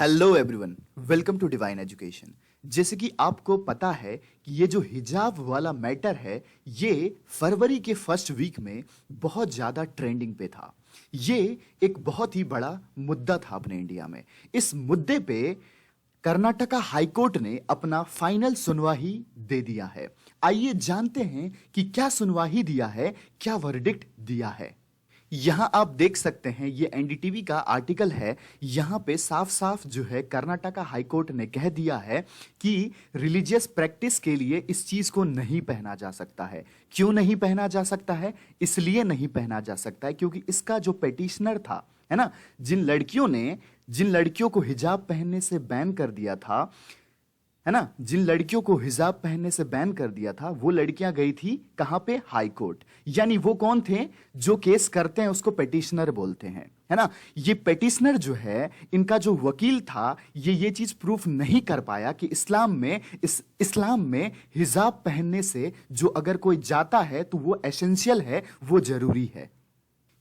Hello everyone, welcome to divine education. जैसे कि आपको पता है कि ये जो हिजाब वाला मैटर है, ये फरवरी के फर्स्ट वीक में बहुत ज़्यादा ट्रेंडिंग पे था। ये एक बहुत ही बड़ा मुद्दा था अपने इंडिया में। इस मुद्दे पे कर्नाटका हाईकोर्ट ने अपना फाइनल सुनवाई दे दिया है। आइए जानते हैं कि क्या सुनवाई दिया है, क्या वर्डिक्ट दिया है। यहां आप देख सकते हैं, ये एनडीटीवी का आर्टिकल है। यहां पे साफ साफ जो है कर्नाटका हाईकोर्ट ने कह दिया है कि रिलीजियस प्रैक्टिस के लिए इस चीज को नहीं पहना जा सकता है। क्यों नहीं पहना जा सकता है? इसलिए नहीं पहना जा सकता है क्योंकि इसका जो पेटिशनर था, है ना, जिन लड़कियों को हिजाब पहनने से बैन कर दिया था, है ना, जिन लड़कियों को हिजाब पहनने से बैन कर दिया था, वो लड़कियां गई थी कहां पे? High court. यानी वो कौन थे? जो केस करते हैं उसको पेटिशनर बोलते हैं, है ना। ये पेटिशनर जो है, इनका जो वकील था, ये चीज प्रूफ नहीं कर पाया कि इस्लाम में हिजाब पहनने से जो अगर कोई जाता है तो वो एसेंशियल है, वो जरूरी है।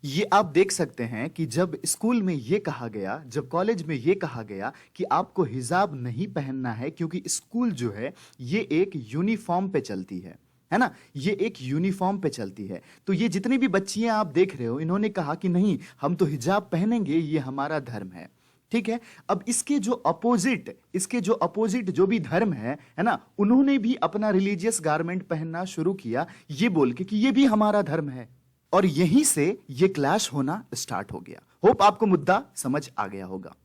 ये आप देख सकते हैं कि जब स्कूल में ये कहा गया, जब कॉलेज में ये कहा गया कि आपको हिजाब नहीं पहनना है क्योंकि स्कूल जो है ये एक यूनिफॉर्म पे चलती है ना, ये एक यूनिफॉर्म पे चलती है। तो ये जितनी भी बच्चियां आप देख रहे हो, इन्होंने कहा कि नहीं, हम तो हिजाब पहनेंगे, ये हमारा धर्म है। ठीक है। अब इसके जो अपोजिट जो भी धर्म है ना, उन्होंने भी अपना रिलीजियस गारमेंट पहनना शुरू किया, ये बोल के कि ये भी हमारा धर्म है। और यहीं से ये क्लैश होना स्टार्ट हो गया। होप आपको मुद्दा समझ आ गया होगा।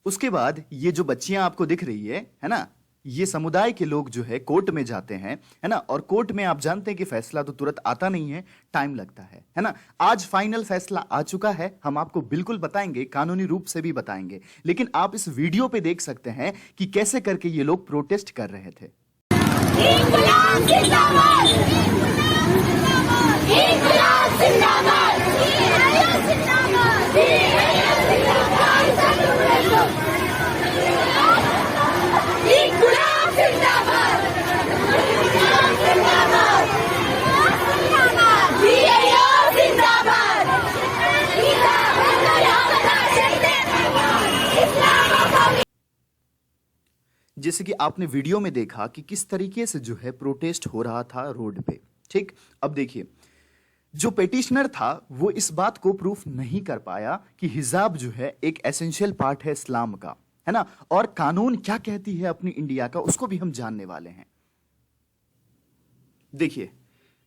उसके बाद ये जो बच्चियां आपको दिख रही है ना, ये समुदाय के लोग जो है कोर्ट में जाते हैं, है ना। और कोर्ट में आप जानते हैं कि फैसला तो तुरंत आता नहीं है, टाइम लगता है ना। आज फाइनल फैसला आ चुका है, हम आपको बिल्कुल बताएंगे, कानूनी रूप से भी बताएंगे। लेकिन आप इस वीडियो पे देख सकते हैं कि कैसे करके ये लोग प्रोटेस्ट कर रहे थे। जैसे कि आपने वीडियो में देखा कि किस तरीके से जो है प्रोटेस्ट हो रहा था रोड पे। ठीक, अब देखिए, जो पेटिशनर था वो इस बात को प्रूफ नहीं कर पाया कि हिजाब जो है एक एसेंशियल पार्ट है इस्लाम का, है ना। और कानून क्या कहती है अपनी इंडिया का, उसको भी हम जानने वाले हैं। देखिए,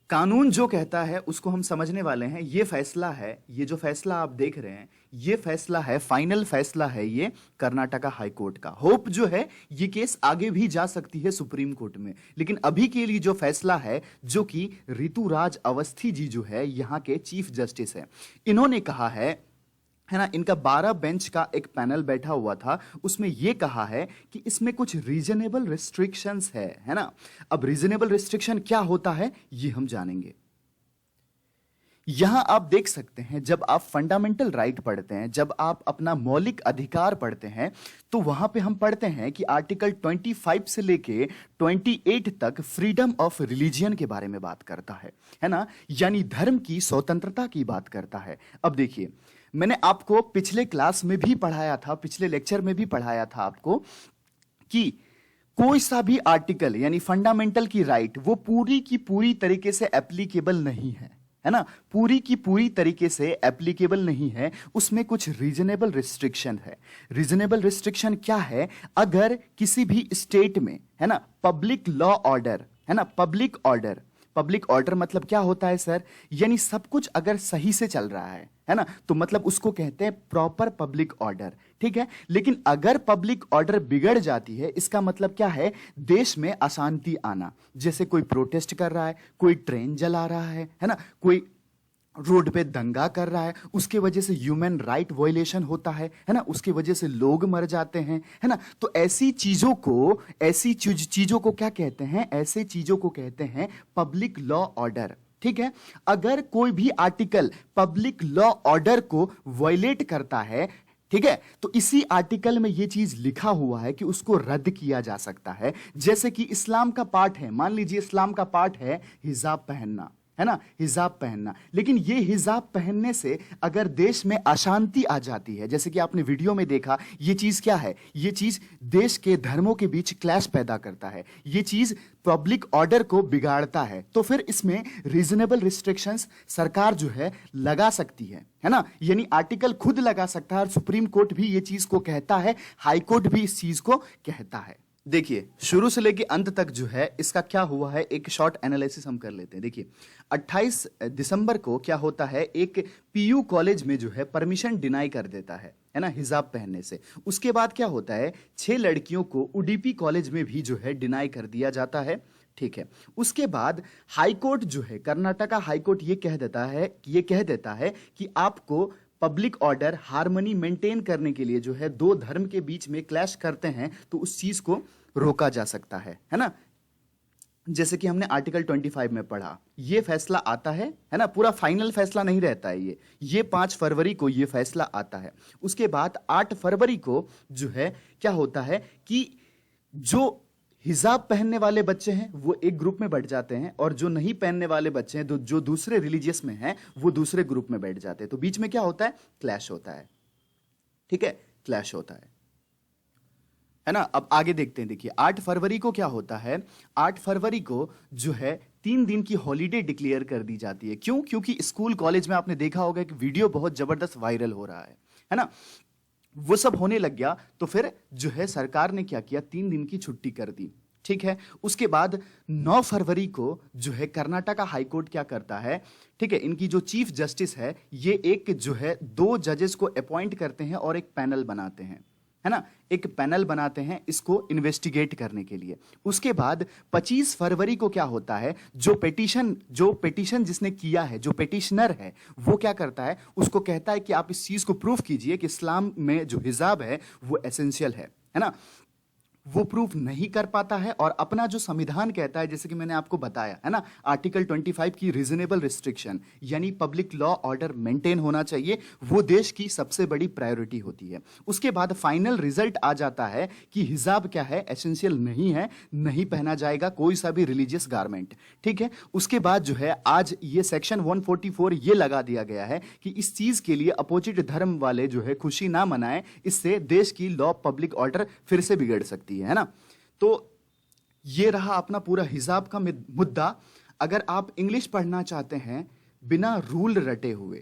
कानून जो कहता है उसको हम समझने वाले हैं। ये फैसला है, ये जो फैसला आप देख रहे हैं, ये फैसला है, फाइनल फैसला है ये कर्नाटका हाई कोर्ट का। होप जो है ये केस आगे भी जा सकती है सुप्रीम कोर्ट में, लेकिन अभी के लिए जो फैसला है, जो कि ऋतुराज अवस्थी जी जो है यहाँ के चीफ जस्टिस है, इन्होंने कहा है ना, इनका 12 बेंच का एक पैनल बैठा हुआ था, उसमें यह कहा है कि इसमें कुछ रीजनेबल रिस्ट्रिक्शंस है ना। अब रीजनेबल रिस्ट्रिक्शन क्या होता है ये हम जानेंगे। यहां आप देख सकते हैं, जब आप फंडामेंटल राइट पढ़ते हैं, जब आप अपना मौलिक अधिकार पढ़ते हैं, तो वहां पे हम पढ़ते हैं कि आर्टिकल 25 से लेके 28 तक फ्रीडम ऑफ रिलीजियन के बारे में बात करता है ना, यानी धर्म की स्वतंत्रता की बात करता है। अब देखिए, मैंने आपको पिछले क्लास में भी पढ़ाया था, पिछले लेक्चर में भी पढ़ाया था आपको कि कोई सा भी आर्टिकल यानी फंडामेंटल की राइट वो पूरी की पूरी तरीके से एप्लीकेबल नहीं है ना, पूरी की पूरी तरीके से एप्लीकेबल नहीं है, उसमें कुछ रीजनेबल रिस्ट्रिक्शन है। रीजनेबल रिस्ट्रिक्शन क्या है? अगर किसी भी स्टेट में, है ना, पब्लिक लॉ ऑर्डर, है ना, पब्लिक ऑर्डर मतलब क्या होता है सर? यानी सब कुछ अगर सही से चल रहा है ना, तो मतलब उसको कहते हैं प्रॉपर पब्लिक ऑर्डर। ठीक है। लेकिन अगर पब्लिक ऑर्डर बिगड़ जाती है, इसका मतलब क्या है? देश में अशांति आना। जैसे कोई प्रोटेस्ट कर रहा है, कोई ट्रेन जला रहा है ना, कोई रोड पे दंगा कर रहा है, उसके वजह से ह्यूमन राइट वायलेशन होता है ना, उसकी वजह से लोग मर जाते हैं, है ना। तो ऐसी चीजों को क्या कहते हैं? ऐसे चीजों को कहते हैं पब्लिक लॉ ऑर्डर। ठीक है। अगर कोई भी आर्टिकल पब्लिक लॉ ऑर्डर को वायलेट करता है, ठीक है, तो इसी आर्टिकल में यह चीज लिखा हुआ है कि उसको रद्द किया जा सकता है। जैसे कि इस्लाम का पार्ट है, मान लीजिए इस्लाम का पार्ट है हिजाब पहनना, है ना, हिजाब पहनना। लेकिन ये हिजाब पहनने से अगर देश में अशांति आ जाती है, जैसे कि आपने वीडियो में देखा, ये चीज क्या है, ये चीज देश के धर्मों के बीच क्लैश पैदा करता है, ये चीज पब्लिक ऑर्डर को बिगाड़ता है, तो फिर इसमें रीजनेबल रिस्ट्रिक्शंस सरकार जो है लगा सकती है ना। यानी आर्टिकल खुद लगा सकता है और सुप्रीम कोर्ट भी ये चीज को कहता है, हाई कोर्ट भी इस चीज को कहता है। देखिए, शुरू से लेके अंत तक जो है इसका क्या हुआ है, एक शॉर्ट एनालिसिस हम कर लेते हैं। देखिए, 28 दिसंबर को क्या होता है, एक पीयू कॉलेज में जो है परमिशन डिनाई कर देता है ना, हिजाब पहनने से। उसके बाद क्या होता है, 6 लड़कियों को उडीपी कॉलेज में भी जो है डिनाई कर दिया जाता है, ठीक है। उसके बाद हाई कोर्ट जो है, कर्नाटका हाई कोर्ट ये कह देता है कि आपको पब्लिक ऑर्डर हार्मनी मेंटेन करने के लिए जो है, दो धर्म के बीच में क्लैश करते हैं तो उस चीज को रोका जा सकता है ना। जैसे कि हमने आर्टिकल 25 में पढ़ा, ये फैसला आता है ना, पूरा फाइनल फैसला नहीं रहता है ये 5 फरवरी को ये फैसला आता है। उसके बाद 8 फरवरी को जो है क्या होता है कि जो हिजाब पहनने वाले बच्चे हैं वो एक ग्रुप में बैठ जाते हैं, और जो नहीं पहनने वाले बच्चे हैं, जो दूसरे रिलीजियस में हैं, वो दूसरे ग्रुप में बैठ जाते हैं। तो बीच में क्या होता है, क्लैश होता है, ठीक है, क्लैश होता है ना। अब आगे देखते हैं। देखिए, 8 फरवरी को क्या होता है, 8 फरवरी को जो है 3 दिन की हॉलीडे डिक्लेयर कर दी जाती है। क्यों? क्योंकि स्कूल कॉलेज में आपने देखा होगा कि वीडियो बहुत जबरदस्त वायरल हो रहा है ना। वो सब होने लग गया तो फिर जो है सरकार ने क्या किया, 3 दिन की छुट्टी कर दी, ठीक है। उसके बाद 9 फरवरी को जो है कर्नाटका हाई कोर्ट क्या करता है, ठीक है, इनकी जो चीफ जस्टिस है, ये एक जो है 2 जजेस को अपॉइंट करते हैं और एक पैनल बनाते हैं, है ना, एक पैनल बनाते हैं इसको इन्वेस्टिगेट करने के लिए। उसके बाद 25 फरवरी को क्या होता है, जो पेटिशन जिसने किया है, जो पेटिशनर है, वो क्या करता है, उसको कहता है कि आप इस चीज को प्रूफ कीजिए कि इस्लाम में जो हिजाब है वो एसेंशियल है ना। वो प्रूफ नहीं कर पाता है और अपना जो संविधान कहता है, जैसे कि मैंने आपको बताया है ना, आर्टिकल 25 की रीजनेबल रिस्ट्रिक्शन, यानी पब्लिक लॉ ऑर्डर मेंटेन होना चाहिए, वो देश की सबसे बड़ी प्रायोरिटी होती है। उसके बाद फाइनल रिजल्ट आ जाता है कि हिजाब क्या है, एसेंशियल नहीं है, नहीं पहना जाएगा कोई सा भी रिलीजियस गारमेंट, ठीक है। उसके बाद जो है आज ये सेक्शन 144 ये लगा दिया गया है कि इस चीज के लिए अपोजिट धर्म वाले जो है खुशी ना मनाएं, इससे देश की लॉ पब्लिक ऑर्डर फिर से बिगड़ सकती है ना। तो ये रहा अपना पूरा हिजाब का मुद्दा। अगर आप इंग्लिश पढ़ना चाहते हैं बिना रूल रटे हुए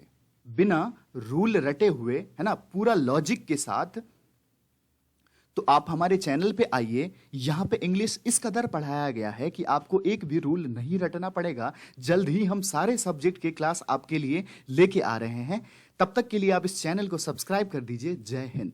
है ना, पूरा लॉजिक के साथ, तो आप हमारे चैनल पे आइए। यहां पे इंग्लिश इस कदर पढ़ाया गया है कि आपको एक भी रूल नहीं रटना पड़ेगा। जल्द ही हम सारे सब्जेक्ट के क्लास आपके लिए लेके आ रहे हैं। तब तक के लिए आप इस चैनल को सब्सक्राइब कर दीजिए। जय हिंद।